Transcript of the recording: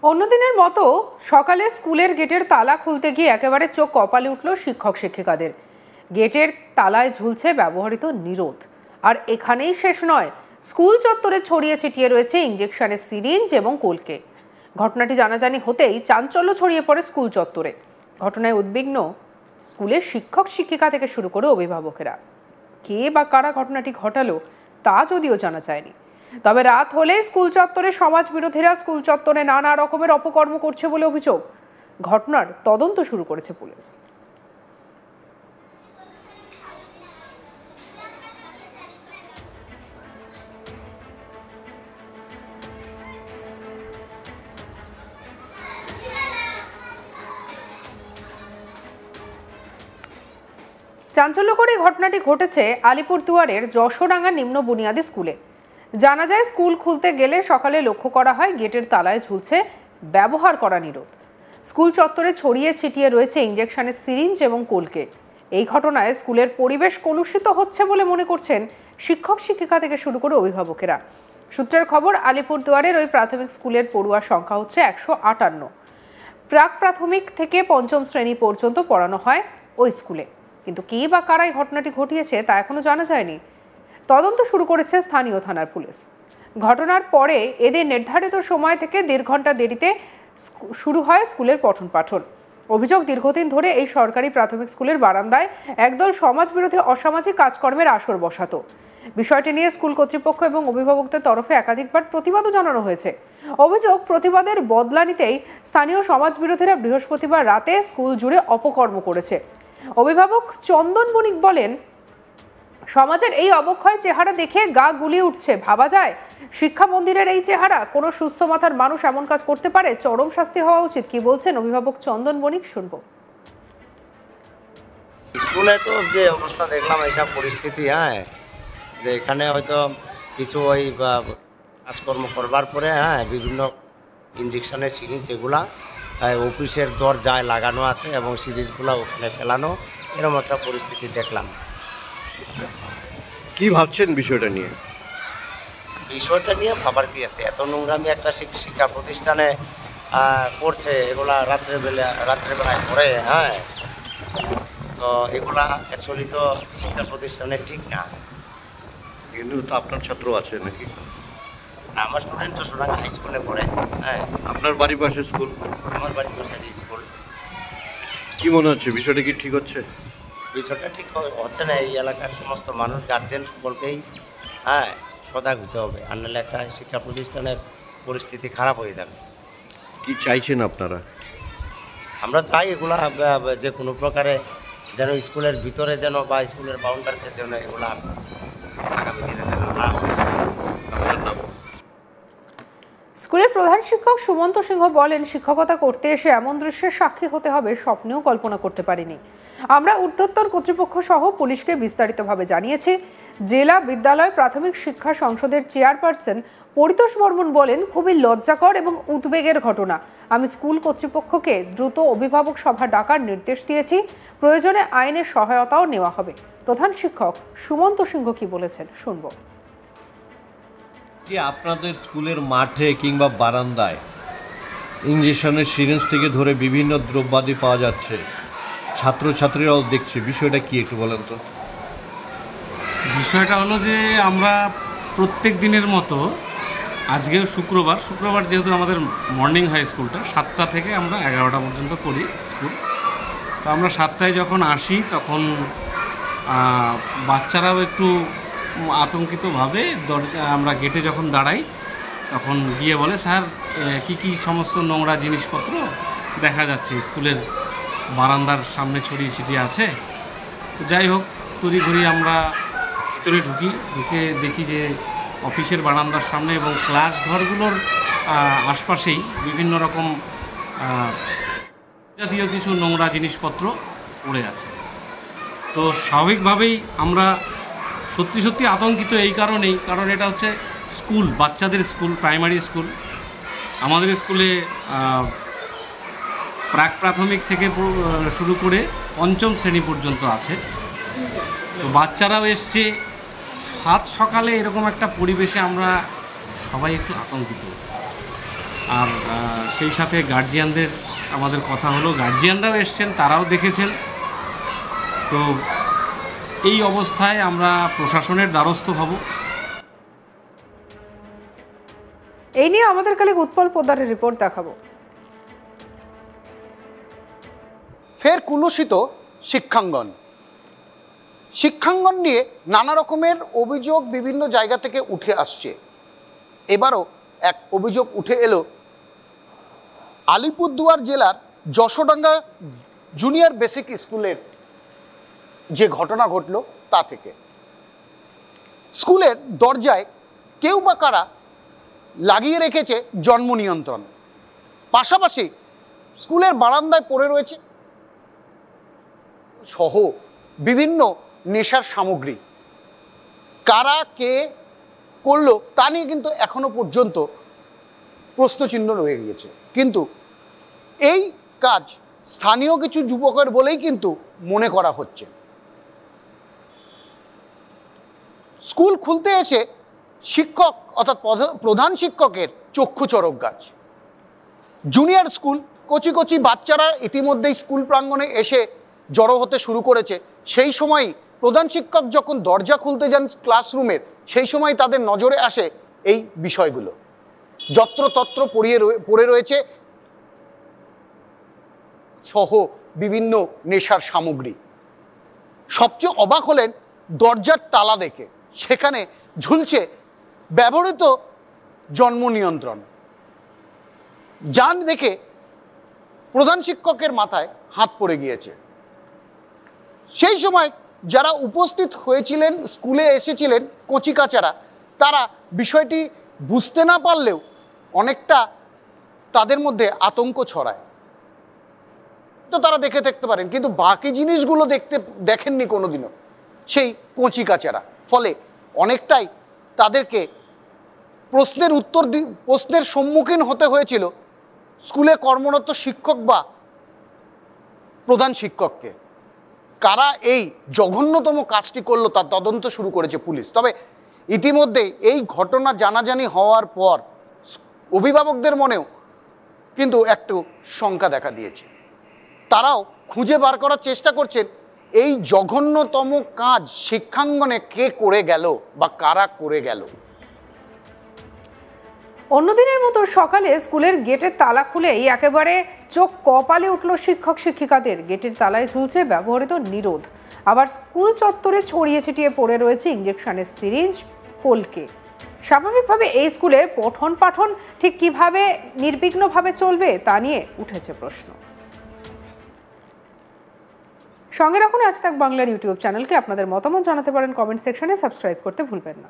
অন্যদিনের মতো সকালে স্কুলের গেটের তালা খুলতে গিয়ে একেবারে চোখ কপালে উঠল শিক্ষক শিক্ষিকাদের। গেটের তালায় ঝুলছে ব্যবহৃত নিরোধ। আর এখানেই শেষ নয়, স্কুল চত্বরে ছড়িয়ে ছিটিয়ে রয়েছে ইঞ্জেকশনের সিরিঞ্জ এবং কলকে। ঘটনাটি জানাজানি হতেই চাঞ্চল্য ছড়িয়ে পড়ে স্কুল চত্বরে। ঘটনায় উদ্বিগ্ন স্কুলের শিক্ষক শিক্ষিকা থেকে শুরু করে অভিভাবকেরা। কে বা কারা ঘটনাটি ঘটালো তা যদিও জানা যায়নি। তবে রাত হলে স্কুল চত্বরে সমাজ বিরোধীরা স্কুল চত্বরে নানা রকমের অপকর্ম করছে বলে অভিযোগ। ঘটনার তদন্ত শুরু করেছে পুলিশ। চাঞ্চল্যকর এই ঘটনাটি ঘটেছে আলিপুরদুয়ারের যশোডাঙ্গা নিম্ন বুনিয়াদী স্কুলে। জানা যায়, স্কুল খুলতে গেলে সকালে লক্ষ্য করা হয় গেটের তালায় ঝুলছে ব্যবহার করা নিরোধ। স্কুল চত্বরে ছড়িয়ে ছিটিয়ে রয়েছে ইঞ্জেকশনের সিরিঞ্জ এবং কলকে। এই ঘটনায় স্কুলের পরিবেশ কলুষিত হচ্ছে বলে মনে করছেন শিক্ষক শিক্ষিকা থেকে শুরু করে অভিভাবকেরা। সূত্রের খবর, আলিপুরদুয়ারের ওই প্রাথমিক স্কুলের পড়ুয়ার সংখ্যা হচ্ছে 158। প্রাক প্রাথমিক থেকে পঞ্চম শ্রেণী পর্যন্ত পড়ানো হয় ওই স্কুলে। কিন্তু কে বা কারাই ঘটনাটি ঘটিয়েছে তা এখনো জানা যায়নি। তদন্ত শুরু করেছে স্থানীয় থানার পুলিশ। ঘটনার পরে এদের নির্ধারিত সময় থেকে 1.5 ঘন্টা দেরিতে শুরু হয় স্কুলের পঠন পাঠন। অভিযোগ, দীর্ঘদিন ধরে এই সরকারি প্রাথমিক স্কুলের বারান্দায় একদল সমাজবিরোধী অসামাজিক কাজকর্মের আসর বসাতো। বিষয়টি নিয়ে স্কুল কর্তৃপক্ষ এবং অভিভাবকদের তরফে একাধিকবার প্রতিবাদও জানানো হয়েছে। অভিযোগ, প্রতিবাদের বদলা নিতেই স্থানীয় সমাজবিরোধীরা বৃহস্পতিবার রাতে স্কুল জুড়ে অপকর্ম করেছে। অভিভাবক চন্দন বণিক বলেন, সমাজের এই অবক্ষয় চেহারা দেখে গা গুলিয়ে উঠছে। ভাবা যায় শিক্ষা মন্দিরের এই চেহারা? কোনো সুস্থ মাথার মানুষ এমন কাজ করতে পারে? চরম শাস্তি হওয়া উচিত। কি বলছেন অভিভাবক চন্দন বণিক, শুনবো। স্কুলে তো যে অবস্থা দেখলাম, এইসব পরিস্থিতি, যে এখানে হয়তো কিছু ওই কাজকর্ম করবার পরে বিভিন্ন ইঞ্জেকশনের সিরিজ এগুলা অফিসের দরজায় লাগানো আছে এবং সিরিজগুলো ওখানে ফেলানো, এরকম একটা পরিস্থিতি দেখলাম। কি ভাবছেন বিষয়টা নিয়ে? বিষয়টা নিয়ে ভাবার কি আছে? এত নোংরামি একটা শিক্ষা প্রতিষ্ঠানে করছে, এগুলা রাত্রেবেলায় করে। তো এগুলা অ্যাকচুয়ালি তো শিক্ষা প্রতিষ্ঠানে ঠিক না। কিন্তু তো আপনার ছাত্র আছে নাকি? আমার স্টুডেন্ট তো সোনাঙ্গা হাই স্কুলে পড়ে। আপনার বাড়ির পাশে স্কুল? আমার বাড়ির পাশে স্কুল। কি মনে হচ্ছে, বিষয়টা কি ঠিক হচ্ছে? বিষয়টা ঠিক হচ্ছে না। এই এলাকার সমস্ত মানুষ, গার্জেন সকলকেই সজাগ হতে হবে, আর নাহলে একটা শিক্ষা প্রতিষ্ঠানের পরিস্থিতি খারাপ হয়ে যাবে। কি চাইছেন আপনারা? আমরা চাই এগুলা যে কোনো প্রকারে যেন স্কুলের ভিতরে যেন বা স্কুলের বাউন্ডারিতে যেন এগুলা আগামী দিনে যেন না। স্কুলের প্রধান শিক্ষক সুমন্ত সিংহ বলেন, শিক্ষকতা করতে এসে এমন দৃশ্যের সাক্ষী হতে হবে বর্ষেও কল্পনা করতে পারিনি। আমরা ঊর্ধ্বতন কর্তৃপক্ষ সহ পুলিশকে বিস্তারিতভাবে জানিয়েছি। জেলা বিদ্যালয় প্রাথমিক শিক্ষা সংসদের চেয়ারপারসন পরিতোষ বর্মন বলেন, খুবই লজ্জাকর এবং উদ্বেগের ঘটনা। আমি স্কুল কর্তৃপক্ষকে দ্রুত অভিভাবক সভা ডাকার নির্দেশ দিয়েছি। প্রয়োজনে আইনের সহায়তাও নেওয়া হবে। প্রধান শিক্ষক সুমন্ত সিংহ কি বলেছেন, শুনবো। যে আপনাদের স্কুলের মাঠে কিংবা বারান্দায় ইঞ্জেকশনের সিরিঞ্জ থেকে ধরে বিভিন্ন দ্রব্যাদি পাওয়া যাচ্ছে, ছাত্রছাত্রীরাও দেখছে, বিষয়টা কি একটু বলেন তো? বিষয়টা হলো যে আমরা প্রত্যেক দিনের মতো আজকেও শুক্রবার যেহেতু আমাদের মর্নিং হয় স্কুলটা, 7টা থেকে আমরা 11টা পর্যন্ত করি স্কুল। তো আমরা 7টায় যখন আসি তখন বাচ্চারাও একটু আতঙ্কিতভাবে আমরা গেটে যখন দাঁড়াই তখন গিয়ে বলে, স্যার কি সমস্ত নোংরা জিনিসপত্র দেখা যাচ্ছে স্কুলের বারান্দার সামনে ছড়িয়ে ছিটিয়ে আছে। তো যাই হোক, তড়িঘড়ি আমরা ভিতরে ঢুকে দেখি যে অফিসের বারান্দার সামনে এবং ক্লাস ঘরগুলোর আশপাশেই বিভিন্ন রকম জাতীয় কিছু নোংরা জিনিসপত্র পড়ে আছে। তো স্বাভাবিকভাবেই আমরা সত্যি আতঙ্কিত এই কারণেই, কারণ এটা হচ্ছে স্কুল, বাচ্চাদের স্কুল, প্রাইমারি স্কুল। আমাদের স্কুলে প্রাক প্রাথমিক থেকে শুরু করে পঞ্চম শ্রেণী পর্যন্ত আছে। তো বাচ্চারাও এসছে, সাত সকালে এরকম একটা পরিবেশে আমরা সবাই একটু আতঙ্কিত। আর সেই সাথে গার্জিয়ানদের আমাদের কথা হলো, গার্জিয়ানরাও এসছেন, তারাও দেখেছেন। তো এই অবস্থায় আমরা প্রশাসনের দ্বারস্থ হব। এই নিয়ে আমাদের কালিক উৎপল পোদ্দারের রিপোর্ট দেখাবো। ফের কুলুষিত শিক্ষাঙ্গন। শিক্ষাঙ্গন নিয়ে নানা রকমের অভিযোগ বিভিন্ন জায়গা থেকে উঠে আসছে। এবারও এক অভিযোগ উঠে এলো আলিপুরদুয়ার জেলার যশোডাঙ্গা জুনিয়র বেসিক স্কুলের যে ঘটনা ঘটল তা থেকে। স্কুলের দরজায় কেউ বা কারা লাগিয়ে রেখেছে জন্ম নিয়ন্ত্রণ, পাশাপাশি স্কুলের বারান্দায় পড়ে রয়েছে সহ বিভিন্ন নেশার সামগ্রী। কারা কে করলো তা নিয়ে কিন্তু এখনো পর্যন্ত প্রশ্নচিহ্ন রয়ে গিয়েছে। কিন্তু এই কাজ স্থানীয় কিছু যুবকের বলেই কিন্তু মনে করা হচ্ছে। স্কুল খুলতে এসে শিক্ষক অর্থাৎ প্রধান শিক্ষকের চক্ষু চড়ক গাছ। জুনিয়র স্কুল, কচি কচি বাচ্চারা ইতিমধ্যেই স্কুল প্রাঙ্গণে এসে জড়ো হতে শুরু করেছে। সেই সময়ই প্রধান শিক্ষক যখন দরজা খুলতে যান ক্লাসরুমের, সেই সময় তাদের নজরে আসে এই বিষয়গুলো। যত্রতত্র পড়ে রয়েছে সহ বিভিন্ন নেশার সামগ্রী। সবচেয়ে অবাক হলেন দরজার তালা দেখে, সেখানে ঝুলছে ব্যবহৃত জন্ম নিয়ন্ত্রণ। যান দেখে প্রধান শিক্ষকের মাথায় হাত পড়ে গিয়েছে। সেই সময় যারা উপস্থিত হয়েছিলেন, স্কুলে এসেছিলেন কচিকাচারা, তারা বিষয়টি বুঝতে না পারলেও অনেকটা তাদের মধ্যে আতঙ্ক ছড়ায়। তো তারা দেখে থাকতে পারেন, কিন্তু বাকি জিনিসগুলো দেখেননি কোনোদিনও সেই কচিকাচারা। ফলে অনেকটাই তাদেরকে প্রশ্নের সম্মুখীন হতে হয়েছিল স্কুলে কর্মরত শিক্ষক বা প্রধান শিক্ষককে। কারা এই জঘন্যতম কাজটি করলো তার তদন্ত শুরু করেছে পুলিশ। তবে ইতিমধ্যে এই ঘটনা জানাজানি হওয়ার পর অভিভাবকদের মনেও কিন্তু একটু শঙ্কা দেখা দিয়েছে। তারাও খুঁজে বার করার চেষ্টা করছেন এই জঘন্যতম কাজ শিক্ষাঙ্গনে কে করে গেল বা কারা করে গেল। অন্যদিনের মতো সকালে স্কুলের গেটের তালা খুলেই একেবারে চোখ কপালে উঠল শিক্ষক শিক্ষিকাদের। গেটের তালায় ঝুলছে ব্যবহৃত নিরোধ, আবার স্কুল চত্বরে ছড়িয়ে ছিটিয়ে পড়ে রয়েছে ইঞ্জেকশনের সিরিঞ্জ, কলকে। স্বাভাবিকভাবে এই স্কুলে পঠন পাঠন ঠিক কিভাবে নির্বিঘ্নভাবে চলবে তা নিয়ে উঠেছে প্রশ্ন। সঙ্গে রাখুন আজ তাক বাংলার ইউটিউব চ্যানেলকে। আপনাদের মতামত জানাতে পারেন কমেন্ট সেকশনে, সাবস্ক্রাইব করতে ভুলবেন না।